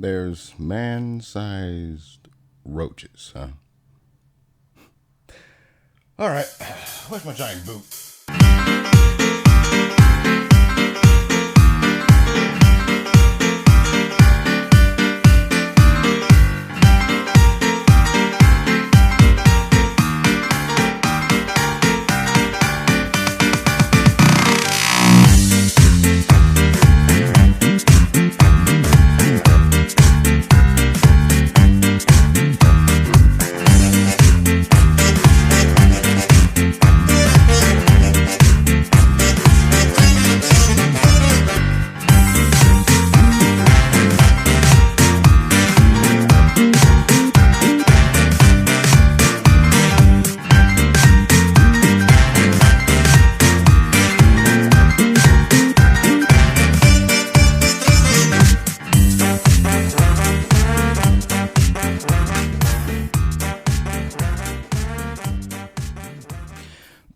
there's man-sized roaches, huh? Alright, where's my giant boot?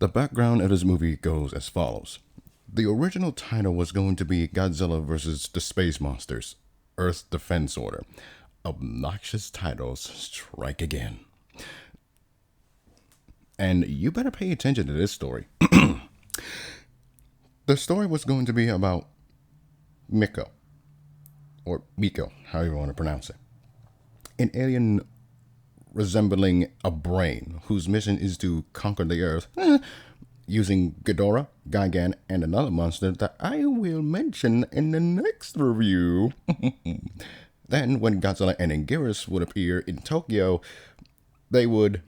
The background of this movie goes as follows. The original title was going to be Godzilla vs. the Space Monsters, Earth Defense Order. Obnoxious titles strike again. And you better pay attention to this story. The story was going to be about Miko, or Miko, however you want to pronounce it. An alien resembling a brain whose mission is to conquer the Earth using Ghidorah, Gigan, and another monster that I will mention in the next review. Then, when Godzilla and Anguirus would appear in Tokyo, they would,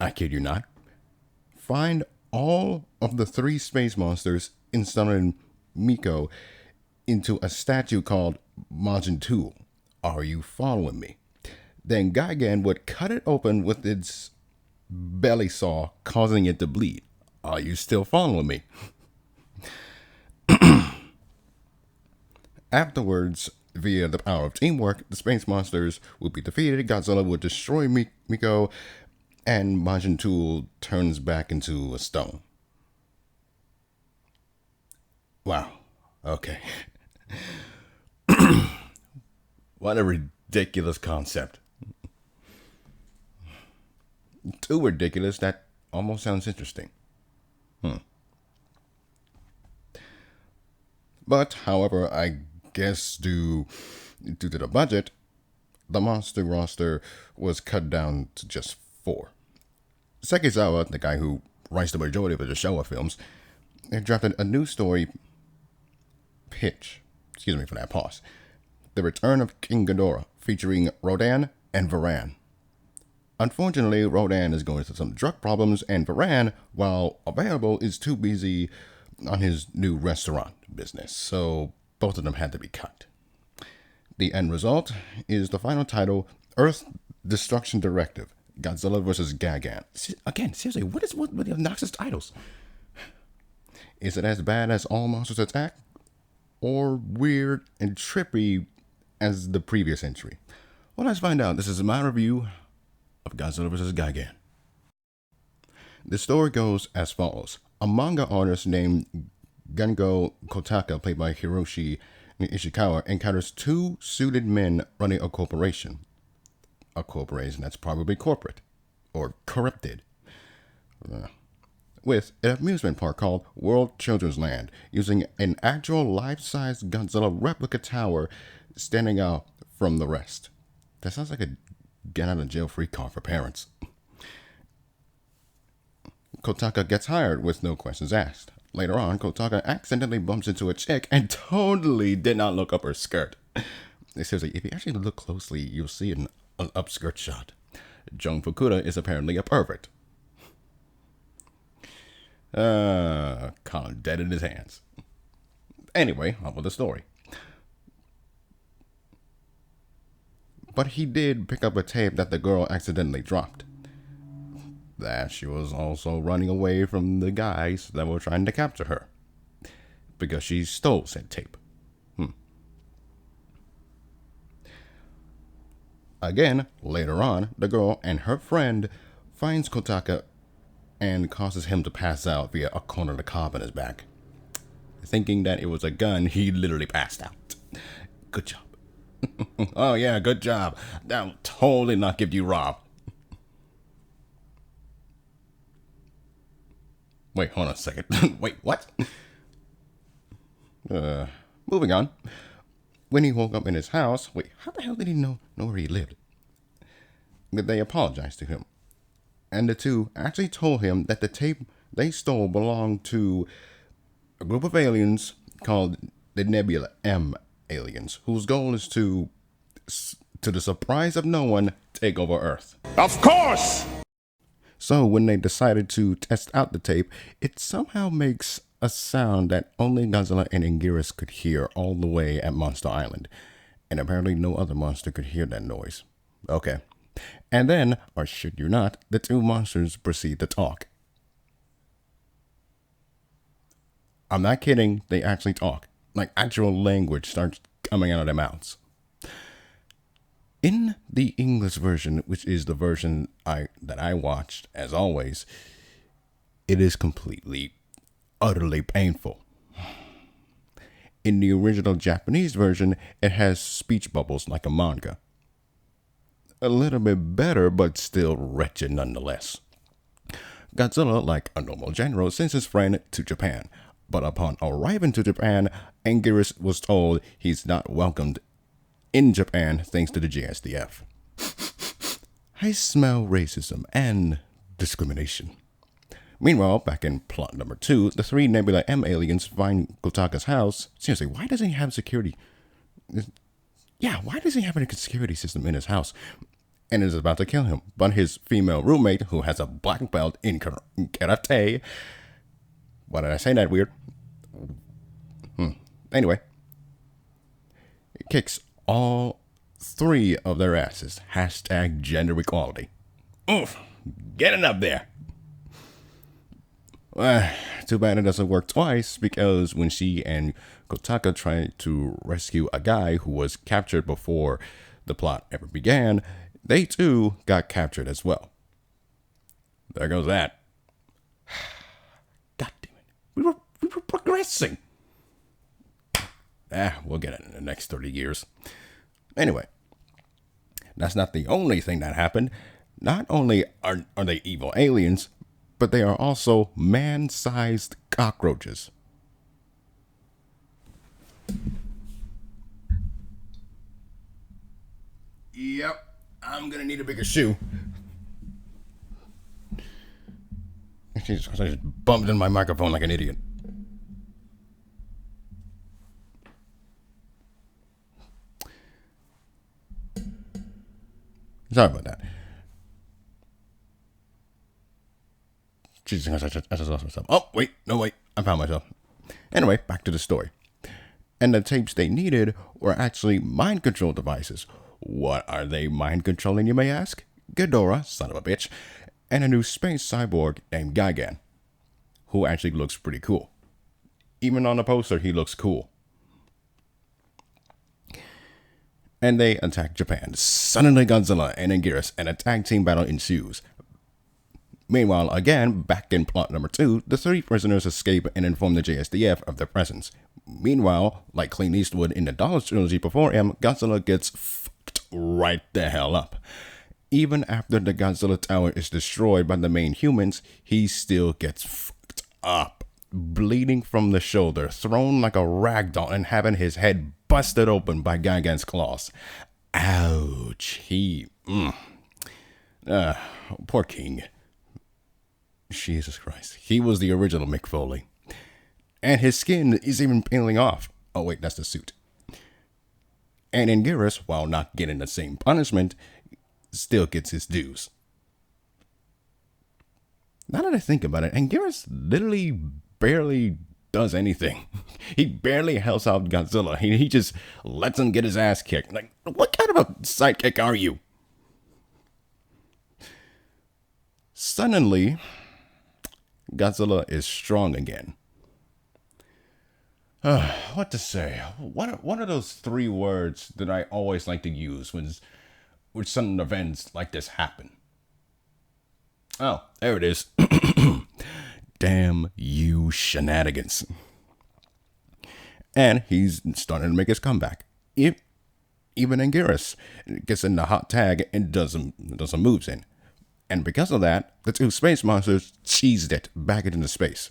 I kid you not, find all of the three space monsters installing Miko into a statue called Majin Tool. Are you following me? Then Gigan would cut it open with its belly saw, causing it to bleed. Are you still following me? Afterwards, via the power of teamwork, the space monsters would be defeated, Godzilla would destroy Miko, and Majin Tool turns back into a stone. Wow. Okay. What a ridiculous concept. Too ridiculous that almost sounds interesting. But, however, I guess due to the budget, the monster roster was cut down to just 4. Sekizawa, the guy who writes the majority of the Showa films, drafted a new story pitch. Excuse me for that pause. The Return of King Ghidorah, featuring Rodan and Varan. Unfortunately, Rodan is going through some drug problems, and Varan, while available, is too busy on his new restaurant business, so both of them had to be cut. The end result is the final title, Earth Destruction Directive, Godzilla vs. Gigan. Again, seriously, what with the obnoxious titles? Is it as bad as All Monsters Attack? Or weird and trippy as the previous entry? Well, let's find out. This is my review of Godzilla vs. Gigan. The story goes as follows. A manga artist named Gengo Kotaka, played by Hiroshi Ishikawa, encounters 2 suited men running a corporation. A corporation that's probably corporate. Or corrupted. With an amusement park called World Children's Land, using an actual life-size Godzilla replica tower standing out from the rest. That sounds like a get-out-of-jail-free card for parents. Kotaka gets hired with no questions asked. Later on, Kotaka accidentally bumps into a chick and totally did not look up her skirt. Seriously, if you actually look closely, you'll see an upskirt shot. Jun Fukuda is apparently a pervert. Colin dead in his hands. Anyway, on with the story. But he did pick up a tape that the girl accidentally dropped. That she was also running away from the guys that were trying to capture her. Because she stole said tape. Again, later on, the girl and her friend finds Kotaka and causes him to pass out via a corner of the cob in his back. Thinking that it was a gun, he literally passed out. Good job. Oh, yeah, good job. That'll totally not give you Rob. Wait, hold on a second. Wait, what? Moving on. When he woke up in his house, wait, how the hell did he know where he lived? They apologized to him. And the two actually told him that the tape they stole belonged to a group of aliens called the Nebula M aliens, whose goal is to the surprise of no one, take over Earth. Of course! So when they decided to test out the tape, it somehow makes a sound that only Godzilla and Anguirus could hear all the way at Monster Island. And apparently no other monster could hear that noise. Okay. And then, or should you not, the two monsters proceed to talk. I'm not kidding, they actually talk. Like actual language starts coming out of their mouths. In the English version, which is the version that I watched, as always, it is completely, utterly painful. In the original Japanese version, it has speech bubbles like a manga. A little bit better, but still wretched nonetheless. Godzilla, like a normal general, sends his friend to Japan. But upon arriving to Japan, Anguirus was told he's not welcomed in Japan thanks to the JSDF. I smell racism and discrimination. Meanwhile, back in plot number 2, the 3 Nebula M aliens find Kotaka's house. Seriously, why doesn't he have security? Yeah, why does he have a security system in his house? And is about to kill him. But his female roommate, who has a black belt in karate. Why did I say that weird? Anyway. It kicks all 3 of their asses. Hashtag gender equality. Oof. Getting up there. Too bad it doesn't work twice, because when she and Kotaka tried to rescue a guy who was captured before the plot ever began, they too got captured as well. There goes that. God damn it. We were progressing. We'll get it in the next 30 years. Anyway, that's not the only thing that happened. Not only are they evil aliens, but they are also man-sized cockroaches. Yep, I'm gonna need a bigger shoe. Jesus, I just bumped in my microphone like an idiot. Sorry about that. Jesus, I just lost myself. Oh, wait, no, wait, I found myself. Anyway, back to the story. And the tapes they needed were actually mind control devices. What are they mind controlling, you may ask? Ghidorah, son of a bitch, and a new space cyborg named Gigan, who actually looks pretty cool. Even on the poster, he looks cool. And they attack Japan. Suddenly Godzilla and Anguirus, and a tag team battle ensues. Meanwhile, again, back in plot number 2, the 3 prisoners escape and inform the JSDF of their presence. Meanwhile, like Clint Eastwood in the Dollar trilogy before him, Godzilla gets fucked right the hell up. Even after the Godzilla Tower is destroyed by the main humans, he still gets fucked up. Bleeding from the shoulder, thrown like a ragdoll, and having his head busted open by Gigan's claws. Ouch. Poor King. Jesus Christ. He was the original Mick Foley. And his skin is even peeling off. Oh wait, that's the suit. And Anguirus, while not getting the same punishment, still gets his dues. Now that I think about it, Anguirus literally barely does anything. He barely helps out Godzilla. He just lets him get his ass kicked. Like, what kind of a sidekick are you? Suddenly, Godzilla is strong again. What to say? What are those 3 words that I always like to use when sudden events like this happen? Oh, there it is. Damn you shenanigans. And he's starting to make his comeback. Even Anguirus gets in the hot tag and doesn't moves in. And because of that, the two space monsters cheesed it back into space.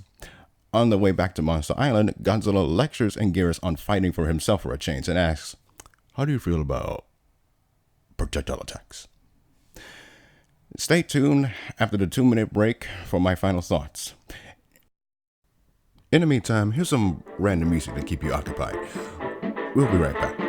On the way back to Monster Island, Godzilla lectures Anguirus on fighting for himself for a change and asks, "How do you feel about projectile attacks?" Stay tuned after the 2-minute break for my final thoughts. In the meantime, here's some random music to keep you occupied. We'll be right back.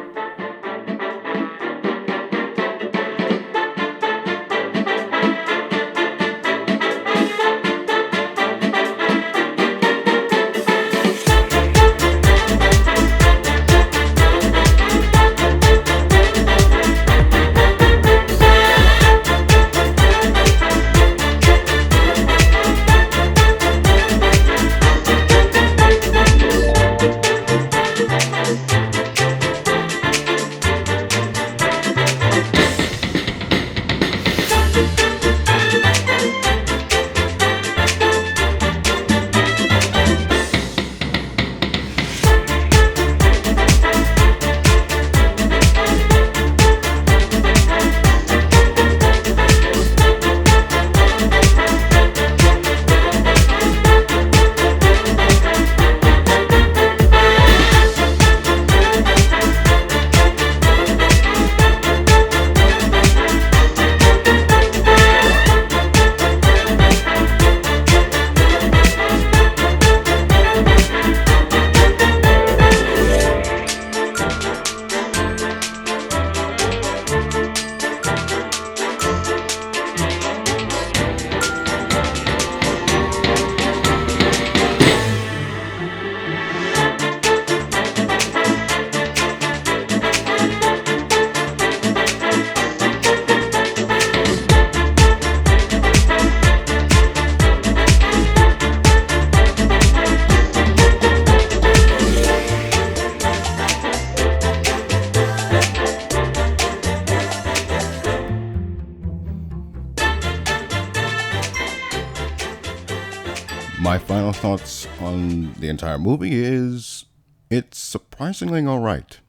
My final thoughts on the entire movie is it's surprisingly alright.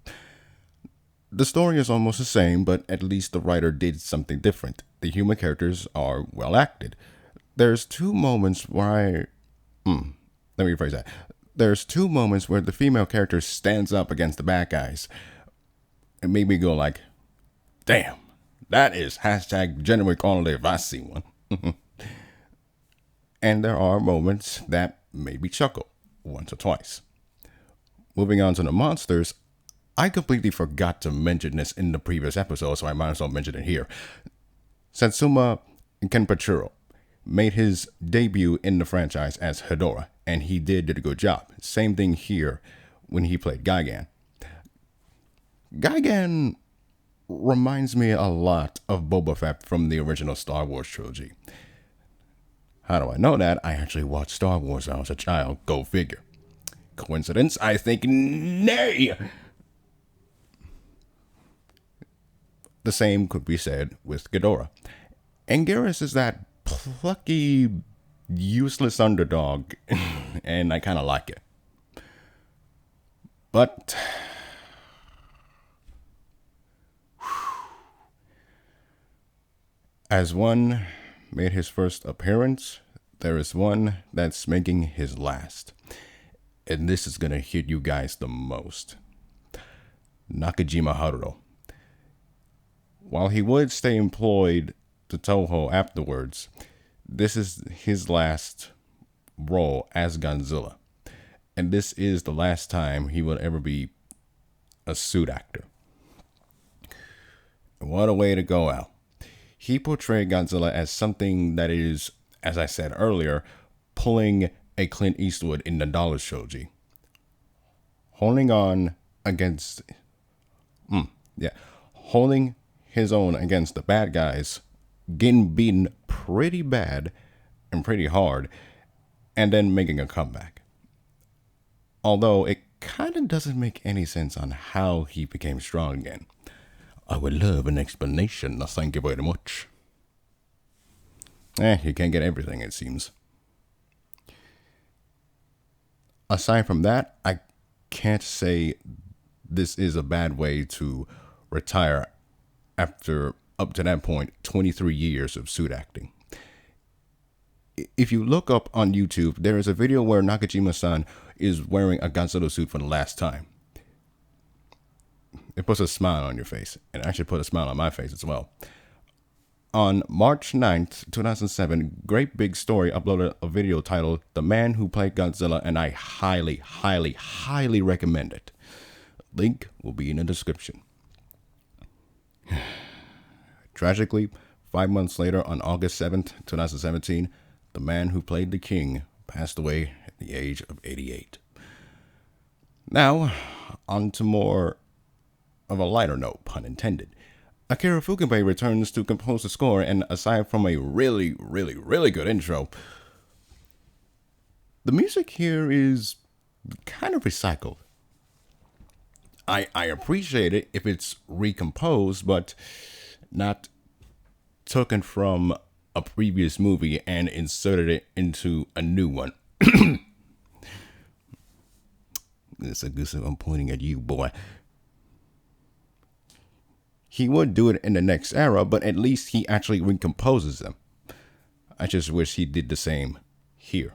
The story is almost the same, but at least the writer did something different. The human characters are well acted. There's two moments where let me rephrase that. There's two moments where the female character stands up against the bad guys. It made me go like, damn, that is hashtag gender equality if I see one. And there are moments that made me chuckle once or twice. Moving on to the monsters, I completely forgot to mention this in the previous episode, so I might as well mention it here. Satsuma Kenpachiro made his debut in the franchise as Hedorah, and he did a good job. Same thing here when he played Gigan. Gigan reminds me a lot of Boba Fett from the original Star Wars trilogy. How do I know that? I actually watched Star Wars when I was a child. Go figure. Coincidence? I think nay. The same could be said with Ghidorah. Anguirus is that plucky, useless underdog, and I kind of like it. But as one made his first appearance, there is one that's making his last. And this is going to hit you guys the most. Nakajima Haruo. While he would stay employed to Toho afterwards, this is his last role as Godzilla. And this is the last time he will ever be a suit actor. What a way to go out. He portrayed Godzilla as something that is, as I said earlier, pulling a Clint Eastwood in the Dollar Trilogy. Holding his own against the bad guys, getting beaten pretty bad and pretty hard, and then making a comeback. Although it kind of doesn't make any sense on how he became strong again. I would love an explanation. Thank you very much. You can't get everything, it seems. Aside from that, I can't say this is a bad way to retire after, up to that point, 23 years of suit acting. If you look up on YouTube, there is a video where Nakajima-san is wearing a Godzilla suit for the last time. It puts a smile on your face, and actually put a smile on my face as well. On March 9th, 2007, Great Big Story uploaded a video titled The Man Who Played Godzilla, and I highly, highly, highly recommend it. Link will be in the description. Tragically, 5 months later, on August 7th, 2017, the man who played the king passed away at the age of 88. Now, on to more of a lighter note, pun intended. Akira Fukube returns to compose the score, and aside from a really, really, really good intro, the music here is kind of recycled. I appreciate it if it's recomposed, but not taken from a previous movie and inserted it into a new one. I'm pointing at you, boy. He would do it in the next era, but at least he actually recomposes them. I just wish he did the same here.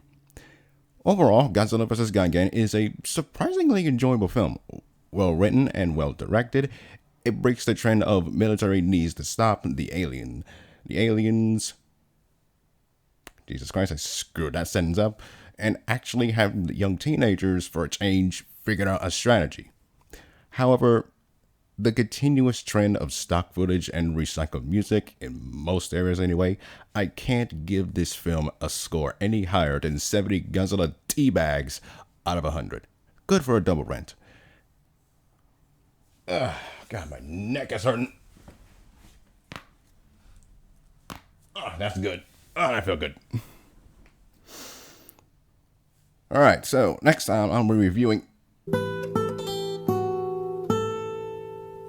Overall, Godzilla vs. Gigan is a surprisingly enjoyable film. Well written and well directed, it breaks the trend of military needs to stop the aliens. Jesus Christ, I screwed that sentence up. And actually have the young teenagers, for a change, figured out a strategy. However, the continuous trend of stock footage and recycled music, in most areas anyway, I can't give this film a score any higher than 70 Godzilla teabags out of 100. Good for a double rent. God, my neck is hurting. That's good. I feel good. Alright, so next time I'll be reviewing...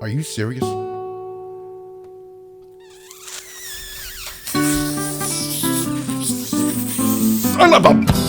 Are you serious? Son of a...